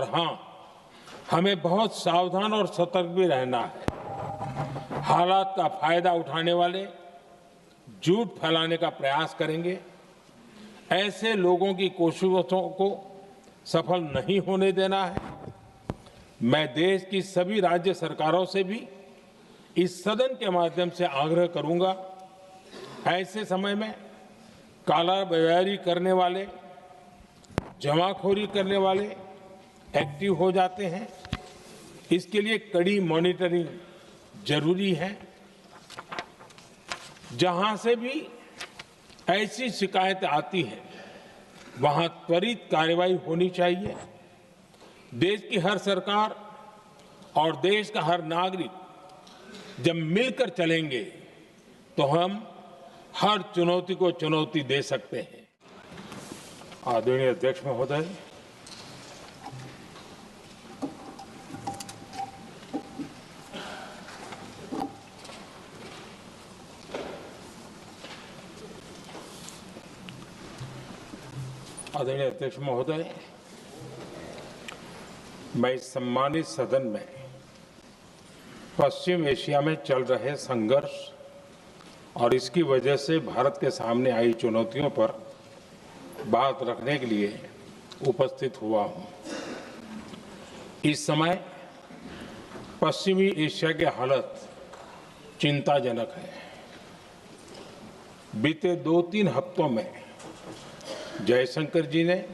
और हाँ, हमें बहुत सावधान और सतर्क भी रहना है। हालात का फायदा उठाने वाले झूठ फैलाने का प्रयास करेंगे। ऐसे लोगों की कोशिशों को सफल नहीं होने देना है। मैं देश की सभी राज्य सरकारों से भी इस सदन के माध्यम से आग्रह करूंगा, ऐसे समय में कालाबाजारी करने वाले, जमाखोरी करने वाले एक्टिव हो जाते हैं। इसके लिए कड़ी मॉनिटरिंग जरूरी है। जहां से भी ऐसी शिकायतें आती हैं, वहां त्वरित कार्रवाई होनी चाहिए। देश की हर सरकार और देश का हर नागरिक जब मिलकर चलेंगे तो हम हर चुनौती को चुनौती दे सकते हैं। आदरणीय अध्यक्ष महोदय, आदरणीय अध्यक्ष महोदय, मैं इस सम्मानित सदन में पश्चिम एशिया में चल रहे संघर्ष और इसकी वजह से भारत के सामने आई चुनौतियों पर बात रखने के लिए उपस्थित हुआ हूं। इस समय पश्चिमी एशिया की हालत चिंताजनक है। बीते 2-3 हफ्तों में जयशंकर जी ने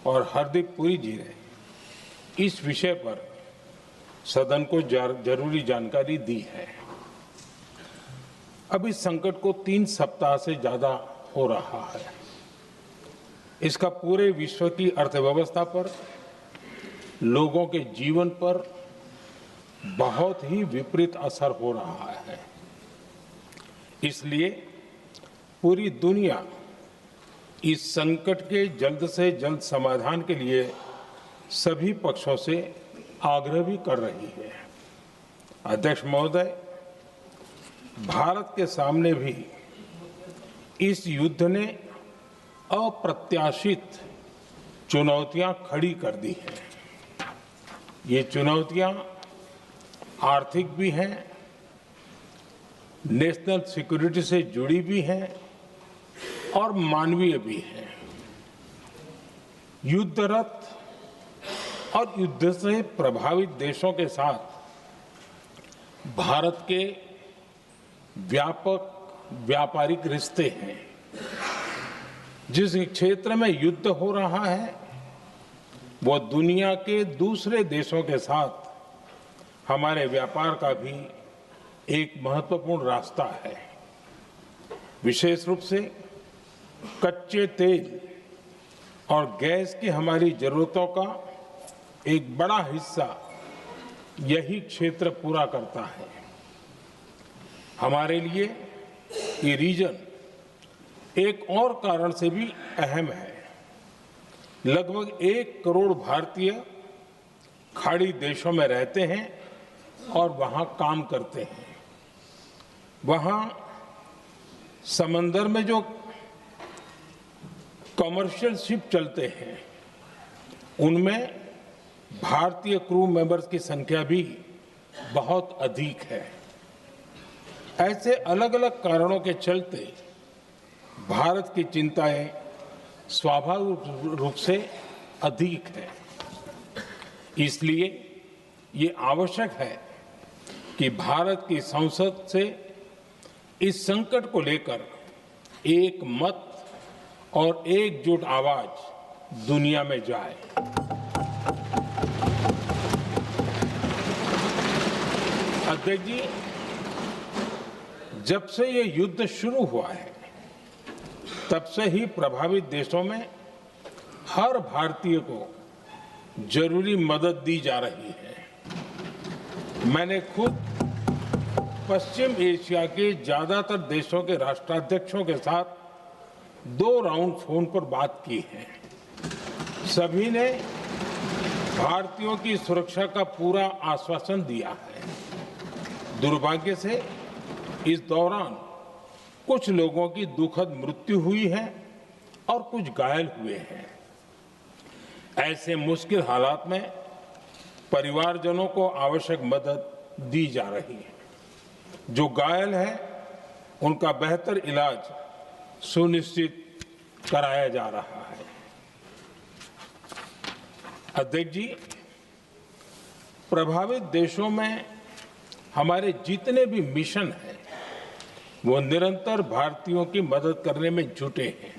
और हरदीप पुरी जी ने इस विषय पर सदन को जरूरी जानकारी दी है। अब इस संकट को 3 सप्ताह से ज्यादा हो रहा है। इसका पूरे विश्व की अर्थव्यवस्था पर, लोगों के जीवन पर बहुत ही विपरीत असर हो रहा है। इसलिए पूरी दुनिया इस संकट के जल्द से जल्द समाधान के लिए सभी पक्षों से आग्रह भी कर रही है। अध्यक्ष महोदय, भारत के सामने भी इस युद्ध ने अप्रत्याशित चुनौतियां खड़ी कर दी हैं। ये चुनौतियां आर्थिक भी हैं, नेशनल सिक्योरिटी से जुड़ी भी हैं और मानवीय भी है। युद्धरत और युद्ध से प्रभावित देशों के साथ भारत के व्यापक व्यापारिक रिश्ते हैं। जिस क्षेत्र में युद्ध हो रहा है, वो दुनिया के दूसरे देशों के साथ हमारे व्यापार का भी एक महत्वपूर्ण रास्ता है। विशेष रूप से कच्चे तेल और गैस की हमारी जरूरतों का एक बड़ा हिस्सा यही क्षेत्र पूरा करता है। हमारे लिए ये रीजन एक और कारण से भी अहम है। लगभग 1 करोड़ भारतीय खाड़ी देशों में रहते हैं और वहां काम करते हैं। वहां समंदर में जो कमर्शियल शिप चलते हैं, उनमें भारतीय क्रू मेंबर्स की संख्या भी बहुत अधिक है। ऐसे अलग अलग कारणों के चलते भारत की चिंताएं स्वाभाविक रूप से अधिक है। इसलिए ये आवश्यक है कि भारत की संसद से इस संकट को लेकर एक मत और एकजुट आवाज दुनिया में जाए। अध्यक्ष जी, जब से ये युद्ध शुरू हुआ है, तब से ही प्रभावित देशों में हर भारतीय को जरूरी मदद दी जा रही है। मैंने खुद पश्चिम एशिया के ज्यादातर देशों के राष्ट्राध्यक्षों के साथ 2 राउंड फोन पर बात की है। सभी ने भारतीयों की सुरक्षा का पूरा आश्वासन दिया है। दुर्भाग्य से इस दौरान कुछ लोगों की दुखद मृत्यु हुई है और कुछ घायल हुए हैं। ऐसे मुश्किल हालात में परिवारजनों को आवश्यक मदद दी जा रही है। जो घायल है उनका बेहतर इलाज सुनिश्चित कराया जा रहा है। अध्यक्ष जी, प्रभावित देशों में हमारे जितने भी मिशन हैं वो निरंतर भारतीयों की मदद करने में जुटे हैं।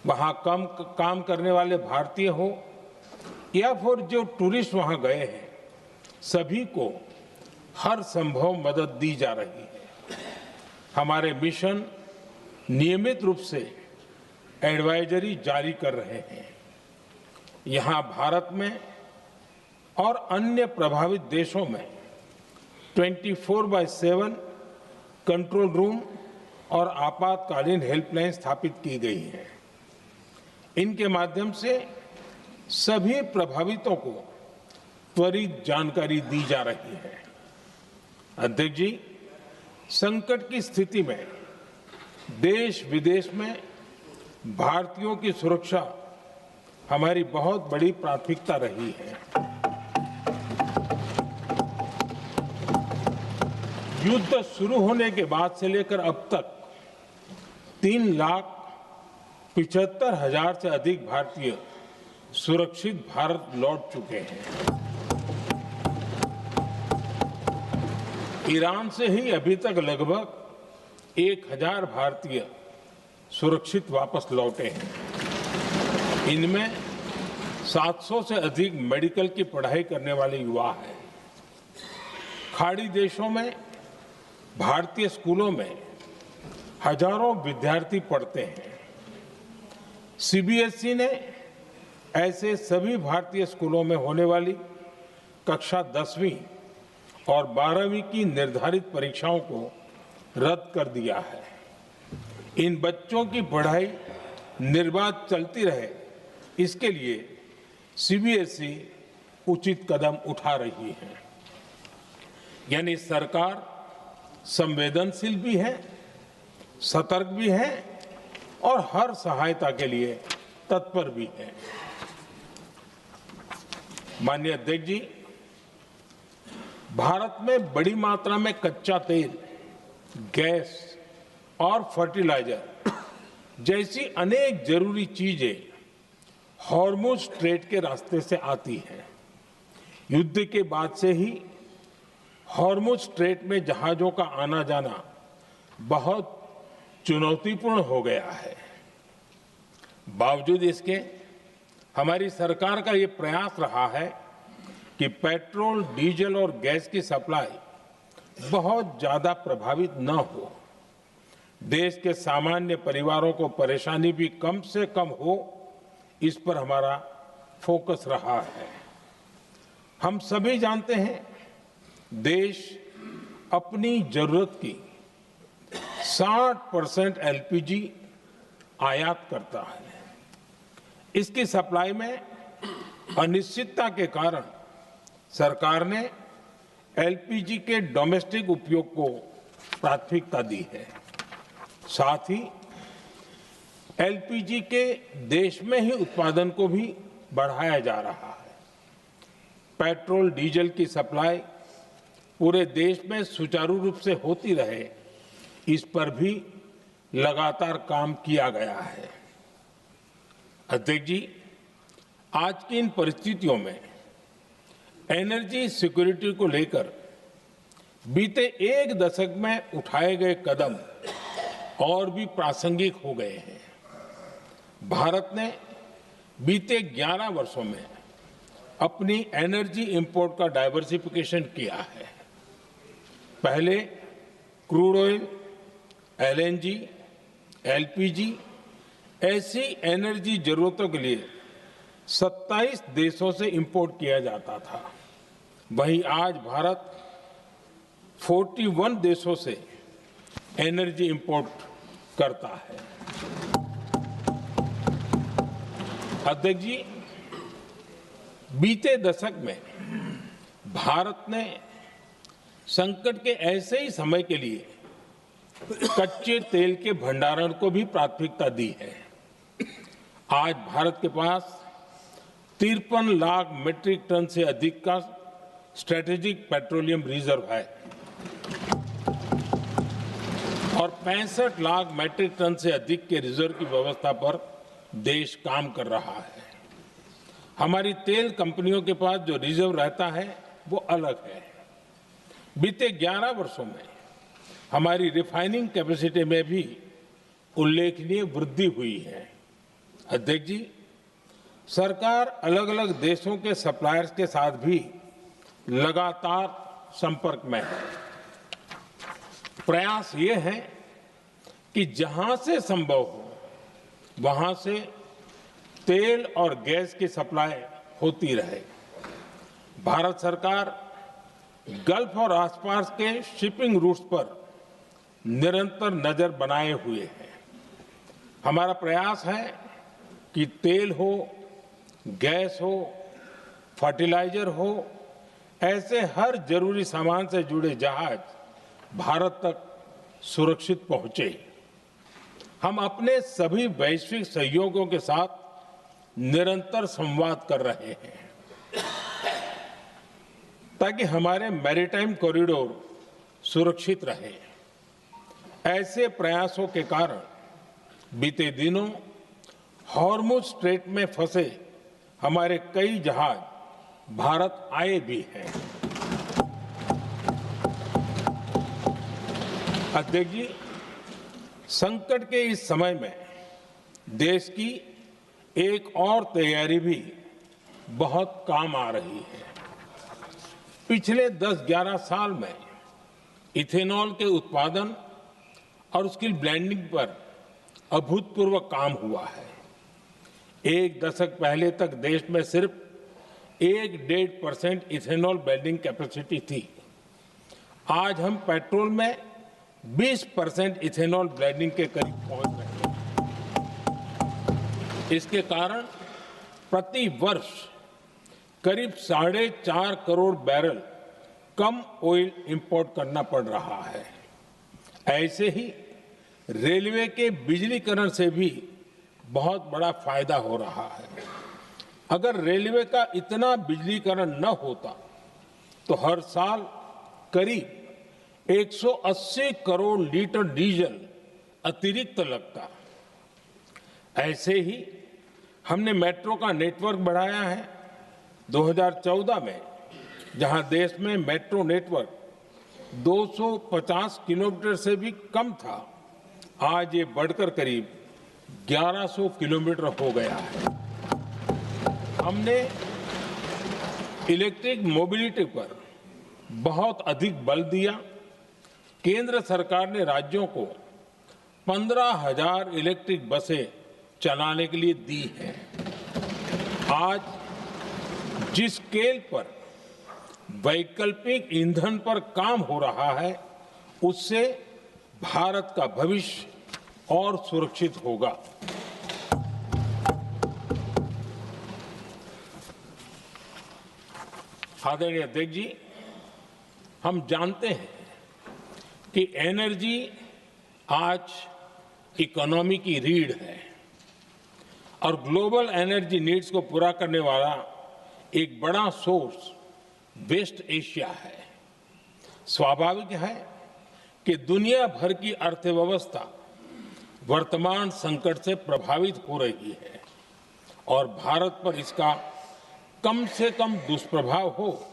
वहां काम करने वाले भारतीय हो या फिर जो टूरिस्ट वहां गए हैं, सभी को हर संभव मदद दी जा रही है। हमारे मिशन नियमित रूप से एडवाइजरी जारी कर रहे हैं। यहां भारत में और अन्य प्रभावित देशों में 24/7 कंट्रोल रूम और आपातकालीन हेल्पलाइन स्थापित की गई है। इनके माध्यम से सभी प्रभावितों को त्वरित जानकारी दी जा रही है। अध्यक्ष जी, संकट की स्थिति में देश विदेश में भारतीयों की सुरक्षा हमारी बहुत बड़ी प्राथमिकता रही है। युद्ध शुरू होने के बाद से लेकर अब तक 3,75,000 से अधिक भारतीय सुरक्षित भारत लौट चुके हैं। ईरान से ही अभी तक लगभग 1,000 भारतीय सुरक्षित वापस लौटे हैं। इनमें 700 से अधिक मेडिकल की पढ़ाई करने वाले युवा हैं। खाड़ी देशों में भारतीय स्कूलों में हजारों विद्यार्थी पढ़ते हैं। सीबीएसई ने ऐसे सभी भारतीय स्कूलों में होने वाली कक्षा 10वीं और 12वीं की निर्धारित परीक्षाओं को रद्द कर दिया है। इन बच्चों की पढ़ाई निर्बाध चलती रहे, इसके लिए सीबीएसई उचित कदम उठा रही है। यानी सरकार संवेदनशील भी है, सतर्क भी है और हर सहायता के लिए तत्पर भी है। माननीय अध्यक्ष जी, भारत में बड़ी मात्रा में कच्चा तेल, गैस और फर्टिलाइजर जैसी अनेक जरूरी चीजें हॉर्मुज स्ट्रेट के रास्ते से आती हैं। युद्ध के बाद से ही हॉर्मुज स्ट्रेट में जहाजों का आना जाना बहुत चुनौतीपूर्ण हो गया है। बावजूद इसके हमारी सरकार का ये प्रयास रहा है कि पेट्रोल, डीजल और गैस की सप्लाई बहुत ज्यादा प्रभावित न हो। देश के सामान्य परिवारों को परेशानी भी कम से कम हो, इस पर हमारा फोकस रहा है। हम सभी जानते हैं, देश अपनी जरूरत की 60% एलपीजी आयात करता है। इसकी सप्लाई में अनिश्चितता के कारण सरकार ने एलपीजी के डोमेस्टिक उपयोग को प्राथमिकता दी है। साथ ही एलपीजी के देश में ही उत्पादन को भी बढ़ाया जा रहा है। पेट्रोल, डीजल की सप्लाई पूरे देश में सुचारू रूप से होती रहे, इस पर भी लगातार काम किया गया है। अध्यक्ष जी, आज की इन परिस्थितियों में एनर्जी सिक्योरिटी को लेकर बीते एक दशक में उठाए गए कदम और भी प्रासंगिक हो गए हैं। भारत ने बीते 11 वर्षों में अपनी एनर्जी इंपोर्ट का डाइवर्सिफिकेशन किया है। पहले क्रूड ऑयल, एलएनजी, एलपीजी ऐसी एनर्जी जरूरतों के लिए 27 देशों से इंपोर्ट किया जाता था। वहीं आज भारत 41 देशों से एनर्जी इंपोर्ट करता है। अध्यक्ष जी, बीते दशक में भारत ने संकट के ऐसे ही समय के लिए कच्चे तेल के भंडारण को भी प्राथमिकता दी है। आज भारत के पास 53 लाख मीट्रिक टन से अधिक का स्ट्रेटेजिक पेट्रोलियम रिजर्व है और 65 लाख मीट्रिक टन से अधिक के रिजर्व की व्यवस्था पर देश काम कर रहा है। हमारी तेल कंपनियों के पास जो रिजर्व रहता है वो अलग है। बीते 11 वर्षों में हमारी रिफाइनिंग कैपेसिटी में भी उल्लेखनीय वृद्धि हुई है। अध्यक्ष जी, सरकार अलग अलग देशों के सप्लायर्स के साथ भी लगातार संपर्क में है। प्रयास ये है कि जहां से संभव हो वहां से तेल और गैस की सप्लाई होती रहे। भारत सरकार गल्फ और आसपास के शिपिंग रूट्स पर निरंतर नजर बनाए हुए है। हमारा प्रयास है कि तेल हो, गैस हो, फर्टिलाइजर हो, ऐसे हर जरूरी सामान से जुड़े जहाज भारत तक सुरक्षित पहुंचे। हम अपने सभी वैश्विक सहयोगियों के साथ निरंतर संवाद कर रहे हैं ताकि हमारे मैरीटाइम कॉरिडोर सुरक्षित रहे। ऐसे प्रयासों के कारण बीते दिनों हॉर्मुज स्ट्रेट में फंसे हमारे कई जहाज भारत आए भी हैं। अध्यक्ष जी, संकट के इस समय में देश की एक और तैयारी भी बहुत काम आ रही है। पिछले 10-11 साल में इथेनॉल के उत्पादन और उसकी ब्लेंडिंग पर अभूतपूर्व काम हुआ है। एक दशक पहले तक देश में सिर्फ 1-1.5% इथेनॉल ब्लेंडिंग कैपेसिटी थी। आज हम पेट्रोल में 20% इथेनॉल ब्लेंडिंग के करीब पहुंच रहे हैं। इसके कारण प्रति वर्ष करीब 4.5 करोड़ बैरल कम ऑयल इंपोर्ट करना पड़ रहा है। ऐसे ही रेलवे के बिजलीकरण से भी बहुत बड़ा फायदा हो रहा है। अगर रेलवे का इतना बिजलीकरण न होता तो हर साल करीब 180 करोड़ लीटर डीजल अतिरिक्त लगता। ऐसे ही हमने मेट्रो का नेटवर्क बढ़ाया है। 2014 में जहां देश में मेट्रो नेटवर्क 250 किलोमीटर से भी कम था, आज ये बढ़कर करीब 1100 किलोमीटर हो गया है। हमने इलेक्ट्रिक मोबिलिटी पर बहुत अधिक बल दिया। केंद्र सरकार ने राज्यों को 15,000 इलेक्ट्रिक बसें चलाने के लिए दी हैं। आज जिस स्केल पर वैकल्पिक ईंधन पर काम हो रहा है, उससे भारत का भविष्य और सुरक्षित होगा। आदरणीय अध्यक्ष जी, हम जानते हैं कि एनर्जी आज इकोनॉमी की रीढ़ है और ग्लोबल एनर्जी नीड्स को पूरा करने वाला एक बड़ा सोर्स वेस्ट एशिया है। स्वाभाविक है कि दुनिया भर की अर्थव्यवस्था वर्तमान संकट से प्रभावित हो रही है और भारत पर इसका कम से कम दुष्प्रभाव हो,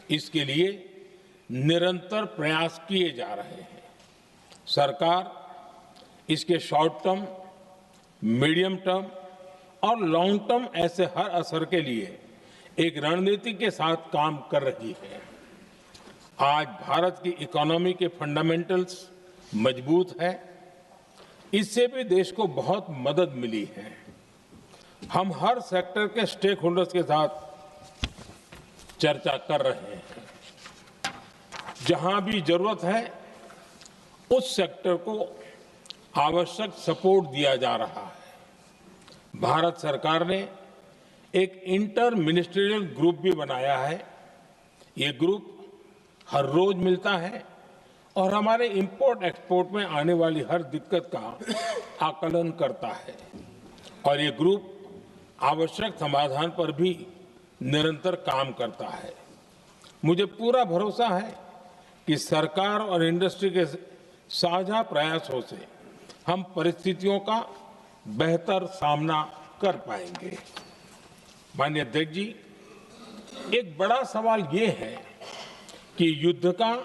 इसके लिए निरंतर प्रयास किए जा रहे हैं। सरकार इसके शॉर्ट टर्म, मीडियम टर्म और लॉन्ग टर्म ऐसे हर असर के लिए एक रणनीति के साथ काम कर रही है। आज भारत की इकोनॉमी के फंडामेंटल्स मजबूत है। इससे भी देश को बहुत मदद मिली है। हम हर सेक्टर के स्टेक होल्डर्स के साथ चर्चा कर रहे हैं। जहां भी जरूरत है उस सेक्टर को आवश्यक सपोर्ट दिया जा रहा है। भारत सरकार ने एक इंटर मिनिस्ट्रियल ग्रुप भी बनाया है। ये ग्रुप हर रोज मिलता है और हमारे इंपोर्ट एक्सपोर्ट में आने वाली हर दिक्कत का आकलन करता है और ये ग्रुप आवश्यक समाधान पर भी निरंतर काम करता है। मुझे पूरा भरोसा है कि सरकार और इंडस्ट्री के साझा प्रयासों से हम परिस्थितियों का बेहतर सामना कर पाएंगे। माननीय अध्यक्ष जी, एक बड़ा सवाल ये है कि युद्ध का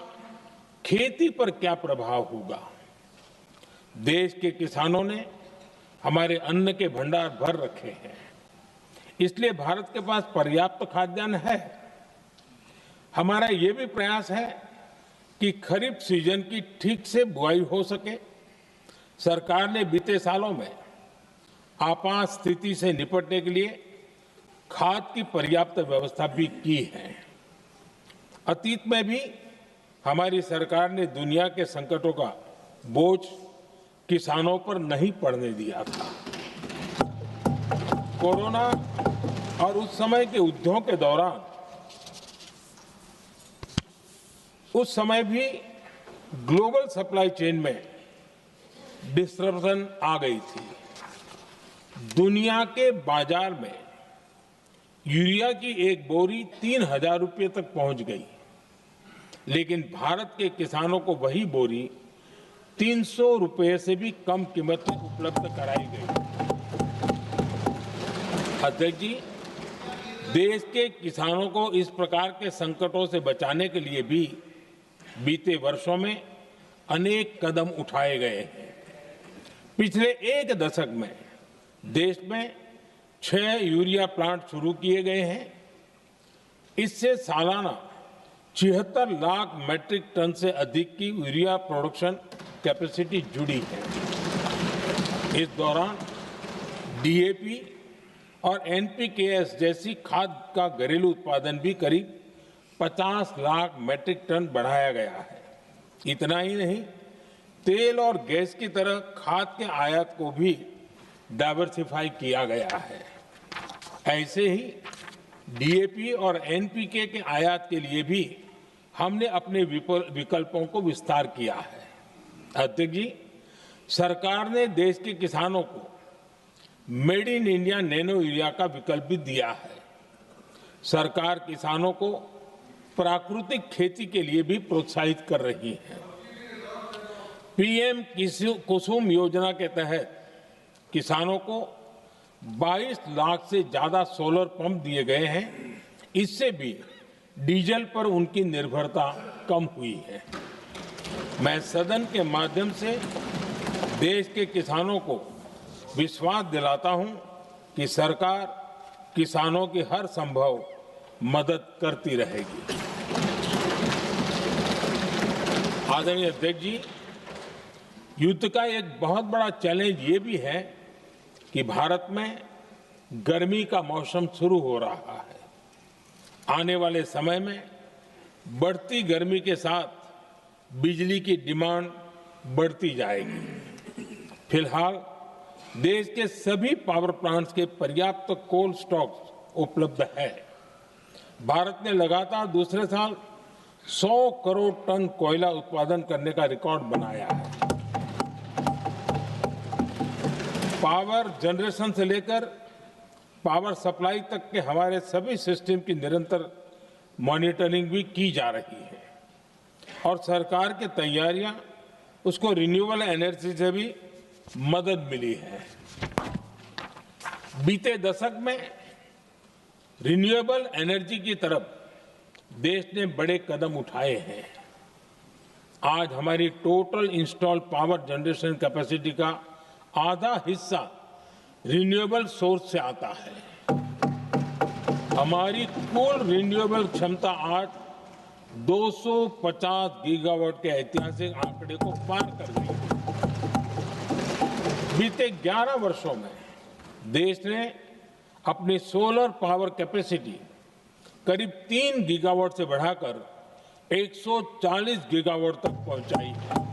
खेती पर क्या प्रभाव होगा। देश के किसानों ने हमारे अन्न के भंडार भर रखे हैं, इसलिए भारत के पास पर्याप्त खाद्यान्न है। हमारा ये भी प्रयास है कि खरीफ सीजन की ठीक से बुआई हो सके। सरकार ने बीते सालों में आपात स्थिति से निपटने के लिए खाद की पर्याप्त व्यवस्था भी की है। अतीत में भी हमारी सरकार ने दुनिया के संकटों का बोझ किसानों पर नहीं पड़ने दिया था। कोरोना और उस समय के युद्धों के दौरान उस समय भी ग्लोबल सप्लाई चेन में डिस्टरप्शन आ गई थी। दुनिया के बाजार में यूरिया की एक बोरी 3,000 रुपये तक पहुंच गई, लेकिन भारत के किसानों को वही बोरी 300 रुपये से भी कम कीमत में उपलब्ध कराई गई। अध्यक्ष जी, देश के किसानों को इस प्रकार के संकटों से बचाने के लिए भी बीते वर्षों में अनेक कदम उठाए गए हैं। पिछले एक दशक में देश में 6 यूरिया प्लांट शुरू किए गए हैं। इससे सालाना 76 लाख मैट्रिक टन से अधिक की यूरिया प्रोडक्शन कैपेसिटी जुड़ी है। इस दौरान डीएपी और एनपीकेएस जैसी खाद का घरेलू उत्पादन भी करीब 50 लाख मैट्रिक टन बढ़ाया गया है। इतना ही नहीं, तेल और गैस की तरह खाद के आयात को भी डाइवर्सिफाई किया गया है। ऐसे ही डीएपी और एनपीके के आयात के लिए भी हमने अपने विकल्पों को विस्तार किया है। अध्यक्ष जी, सरकार ने देश के किसानों को made in India nano urea का विकल्प भी दिया है। सरकार किसानों को प्राकृतिक खेती के लिए भी प्रोत्साहित कर रही है। पीएम कुसुम योजना के तहत किसानों को 22 लाख से ज्यादा सोलर पंप दिए गए हैं। इससे भी डीजल पर उनकी निर्भरता कम हुई है। मैं सदन के माध्यम से देश के किसानों को विश्वास दिलाता हूं कि सरकार किसानों की हर संभव मदद करती रहेगी। आदरणीय अध्यक्ष जी, युद्ध का एक बहुत बड़ा चैलेंज ये भी है कि भारत में गर्मी का मौसम शुरू हो रहा है। आने वाले समय में बढ़ती गर्मी के साथ बिजली की डिमांड बढ़ती जाएगी। फिलहाल देश के सभी पावर प्लांट्स के पर्याप्त कोल स्टॉक उपलब्ध है। भारत ने लगातार दूसरे साल 100 करोड़ टन कोयला उत्पादन करने का रिकॉर्ड बनाया है। पावर जनरेशन से लेकर पावर सप्लाई तक के हमारे सभी सिस्टम की निरंतर मॉनिटरिंग भी की जा रही है और सरकार की तैयारियां उसको रिन्यूएबल एनर्जी से भी मदद मिली है। बीते दशक में रिन्यूएबल एनर्जी की तरफ देश ने बड़े कदम उठाए हैं। आज हमारी total installed power generation capacity का आधा हिस्सा रिन्यूएबल सोर्स से आता है। हमारी कुल रिन्यूएबल क्षमता आज 250 गीगावाट के ऐतिहासिक आंकड़े को पार कर गई है। बीते 11 वर्षों में देश ने अपनी सोलर पावर कैपेसिटी करीब 3 गीगावाट से बढ़ाकर 140 गीगावाट तक पहुंचाई है।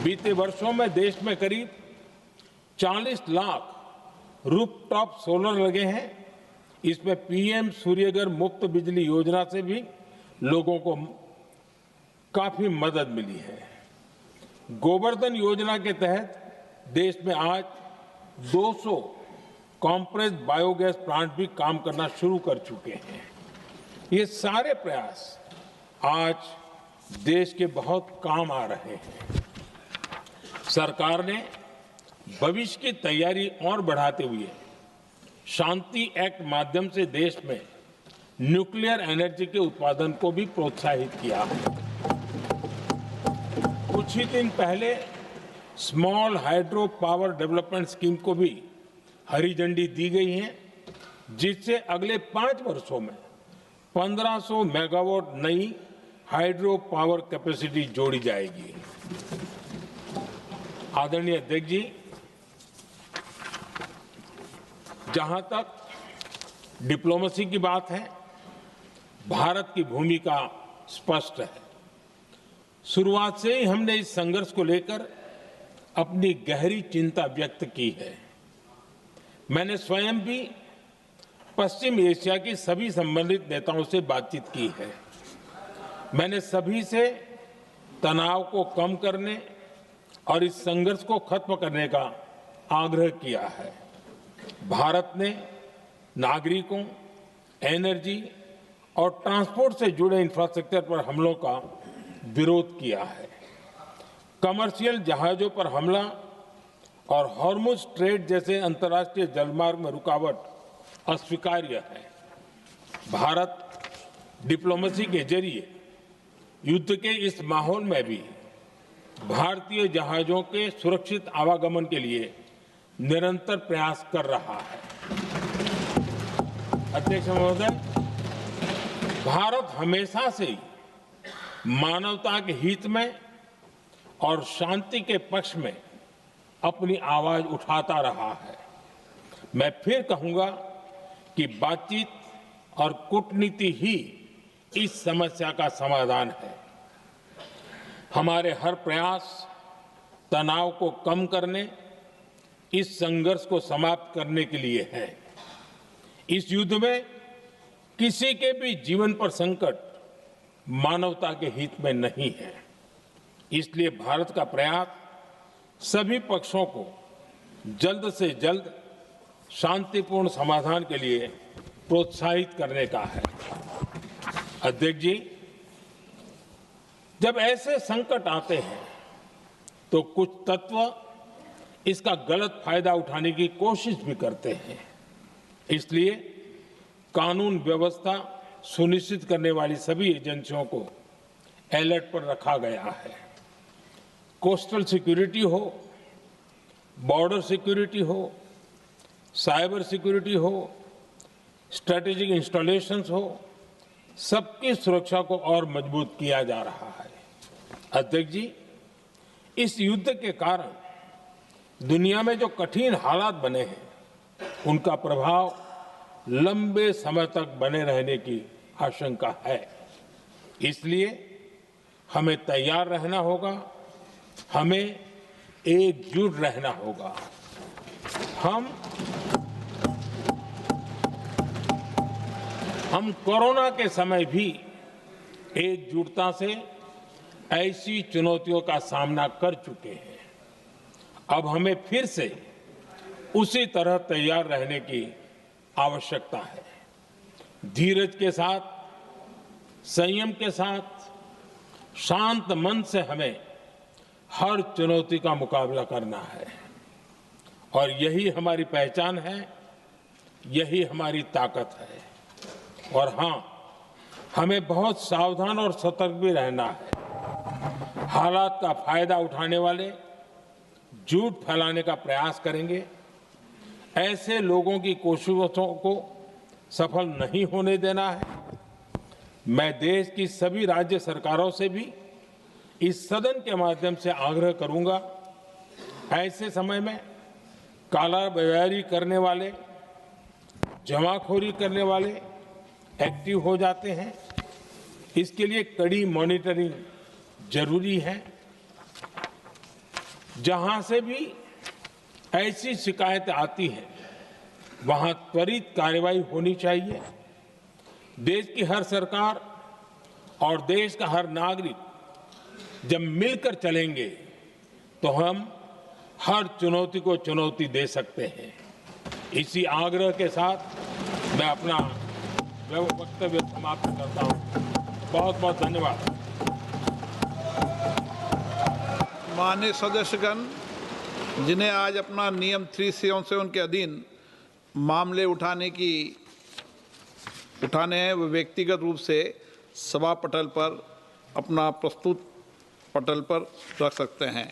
बीते वर्षों में देश में करीब 40 लाख रूफटॉप सोलर लगे हैं। इसमें पीएम सूर्यघर मुफ्त बिजली योजना से भी लोगों को काफी मदद मिली है। गोवर्धन योजना के तहत देश में आज 200 कॉम्प्रेस्ड बायोगैस प्लांट भी काम करना शुरू कर चुके हैं। ये सारे प्रयास आज देश के बहुत काम आ रहे हैं। सरकार ने भविष्य की तैयारी और बढ़ाते हुए शांति एक्ट माध्यम से देश में न्यूक्लियर एनर्जी के उत्पादन को भी प्रोत्साहित किया है। कुछ ही दिन पहले small hydro power development scheme को भी हरी झंडी दी गई है, जिससे अगले 5 वर्षों में 1500 मेगावाट नई हाइड्रो पावर कैपेसिटी जोड़ी जाएगी। आदरणीय अध्यक्ष जी, जहां तक डिप्लोमेसी की बात है, भारत की भूमिका स्पष्ट है। शुरुआत से ही हमने इस संघर्ष को लेकर अपनी गहरी चिंता व्यक्त की है। मैंने स्वयं भी पश्चिम एशिया की सभी संबंधित नेताओं से बातचीत की है। मैंने सभी से तनाव को कम करने और इस संघर्ष को खत्म करने का आग्रह किया है। भारत ने नागरिकों, एनर्जी और ट्रांसपोर्ट से जुड़े इंफ्रास्ट्रक्चर पर हमलों का विरोध किया है। कमर्शियल जहाजों पर हमला और हॉर्मुज स्ट्रेट जैसे अंतर्राष्ट्रीय जलमार्ग में रुकावट अस्वीकार्य है। भारत डिप्लोमेसी के जरिए युद्ध के इस माहौल में भी भारतीय जहाजों के सुरक्षित आवागमन के लिए निरंतर प्रयास कर रहा है। अध्यक्ष महोदय, भारत हमेशा से ही मानवता के हित में और शांति के पक्ष में अपनी आवाज उठाता रहा है। मैं फिर कहूंगा कि बातचीत और कूटनीति ही इस समस्या का समाधान है। हमारे हर प्रयास तनाव को कम करने, इस संघर्ष को समाप्त करने के लिए है। इस युद्ध में किसी के भी जीवन पर संकट मानवता के हित में नहीं है। इसलिए भारत का प्रयास सभी पक्षों को जल्द से जल्द शांतिपूर्ण समाधान के लिए प्रोत्साहित करने का है। अध्यक्ष जी, जब ऐसे संकट आते हैं तो कुछ तत्व इसका गलत फायदा उठाने की कोशिश भी करते हैं। इसलिए कानून व्यवस्था सुनिश्चित करने वाली सभी एजेंसियों को अलर्ट पर रखा गया है। कोस्टल सिक्योरिटी हो, बॉर्डर सिक्योरिटी हो, साइबर सिक्योरिटी हो, स्ट्रेटेजिक इंस्टॉलेशंस हो, सबकी सुरक्षा को और मजबूत किया जा रहा है। अध्यक्ष जी, इस युद्ध के कारण दुनिया में जो कठिन हालात बने हैं, उनका प्रभाव लंबे समय तक बने रहने की आशंका है। इसलिए हमें तैयार रहना होगा, हमें एकजुट रहना होगा। हम कोरोना के समय भी एकजुटता से ऐसी चुनौतियों का सामना कर चुके हैं। अब हमें फिर से उसी तरह तैयार रहने की आवश्यकता है। धीरज के साथ, संयम के साथ, शांत मन से हमें हर चुनौती का मुकाबला करना है और यही हमारी पहचान है, यही हमारी ताकत है। और हां, हमें बहुत सावधान और सतर्क भी रहना है। हालात का फायदा उठाने वाले झूठ फैलाने का प्रयास करेंगे, ऐसे लोगों की कोशिशों को सफल नहीं होने देना है। मैं देश की सभी राज्य सरकारों से भी इस सदन के माध्यम से आग्रह करूंगा, ऐसे समय में कालाबाजारी करने वाले, जमाखोरी करने वाले एक्टिव हो जाते हैं। इसके लिए कड़ी मॉनिटरिंग जरूरी है। जहां से भी ऐसी शिकायतें आती हैं, वहां त्वरित कार्रवाई होनी चाहिए। देश की हर सरकार और देश का हर नागरिक जब मिलकर चलेंगे तो हम हर चुनौती को चुनौती दे सकते हैं। इसी आग्रह के साथ मैं अपना वक्तव्य समाप्त करता हूँ। बहुत बहुत धन्यवाद। माननीय सदस्यगण, जिन्हें आज अपना नियम 377 के अधीन मामले उठाने हैं, वो व्यक्तिगत रूप से सभा पटल पर अपना प्रस्तुत पटल पर रख सकते हैं।